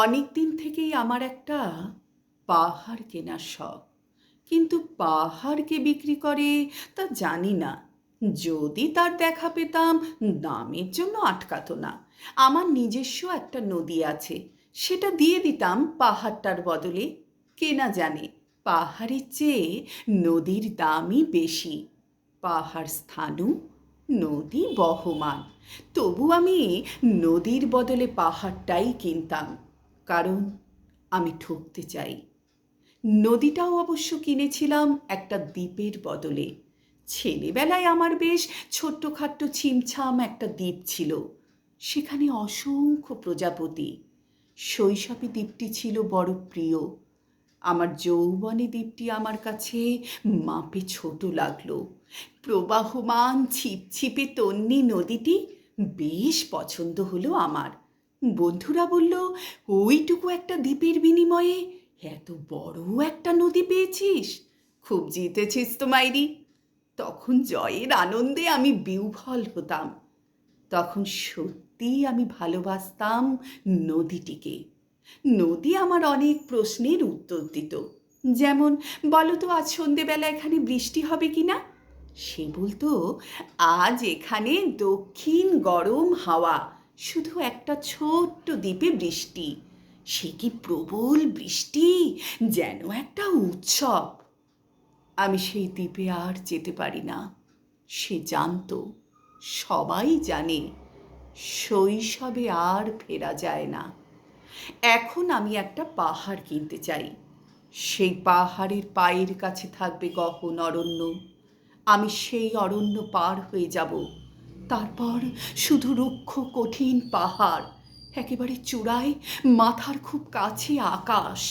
অনেক দিন থেকেই আমার একটা পাহাড় কেনার শখ। কিন্তু পাহাড় কে বিক্রি করে তা জানি না। যদি তার দেখা পেতাম, দামের জন্য আটকাতো না। আমার নিজস্ব একটা নদী আছে, সেটা দিয়ে দিতাম পাহাড়টার বদলে। কে না জানে পাহাড়ের চেয়ে নদীর দামই বেশি। পাহাড় স্থাণু, নদী বহমান। তবু আমি নদীর বদলে পাহাড়টাই কিনতাম, কারণ আমি ঠকতে চাই। নদীটাও অবশ্য কিনেছিলাম একটা দ্বীপের বদলে। ছেলেবেলায় আমার বেশ ছোট্টখাট্ট ছিমছাম একটা দ্বীপ ছিল, সেখানে অসংখ্য প্রজাপতি। শৈশবে দ্বীপটি ছিল বড় প্রিয়। আমার যৌবনে দ্বীপটি আমার কাছে মাপে ছোট লাগলো। প্রবাহমান ছিপছিপে তন্বী নদীটি বেশ পছন্দ হলো আমার। বন্ধুরা বলল, ওইটুকু একটা দ্বীপের বিনিময়ে এত বড় একটা নদী পেয়েছিস, খুব জিতেছিস তো মাইরি। তখন জয়ের আনন্দে আমি বিহ্বল হতাম। তখন সত্যিই আমি ভালোবাসতাম নদীটিকে। নদী আমার অনেক প্রশ্নের উত্তর দিত। যেমন, বলো তো আজ সন্ধেবেলা এখানে বৃষ্টি হবে কি না? সে বলতো, আজ এখানে দক্ষিণ গরম হাওয়া, শুধু একটা ছোট্ট দ্বীপে বৃষ্টি। সে কি প্রবল বৃষ্টি, যেন একটা উৎসব। আমি সেই দ্বীপে আর যেতে পারি না। সে জানতো, সবাই জানে, শৈশবে আর ফেরা যায় না। এখন আমি একটা পাহাড় কিনতে চাই। সেই পাহাড়ের পায়ের কাছে থাকবে গহন অরণ্য। আমি সেই অরণ্য পার হয়ে যাব। তারপর শুধু রুক্ষ কঠিন পাহাড়, একেবারে চূড়ায় মাথার খুব কাছে আকাশ,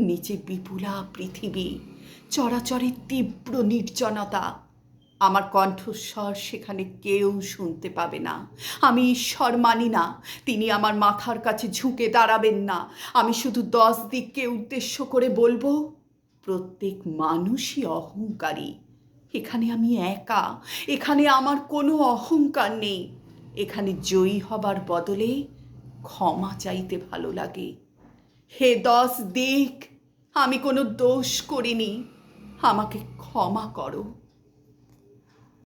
নিচে বিপুলা পৃথিবী, চরাচরের তীব্র নির্জনতা। আমার কণ্ঠস্বর সেখানে কেউ শুনতে পাবে না। আমি ঈশ্বর মানি না, তিনি আমার মাথার কাছে ঝুঁকে দাঁড়াবেন না। আমি শুধু 10 দিককে উদ্দেশ্য করে বলবো, প্রত্যেক মানুষই অহংকারী। এখানে আমি একা, এখানে আমার কোনো অহংকার নেই। এখানে জয়ী হবার বদলে ক্ষমা চাইতে ভালো লাগে। হে 10 দিক, আমি কোনো দোষ করিনি, আমাকে ক্ষমা করো।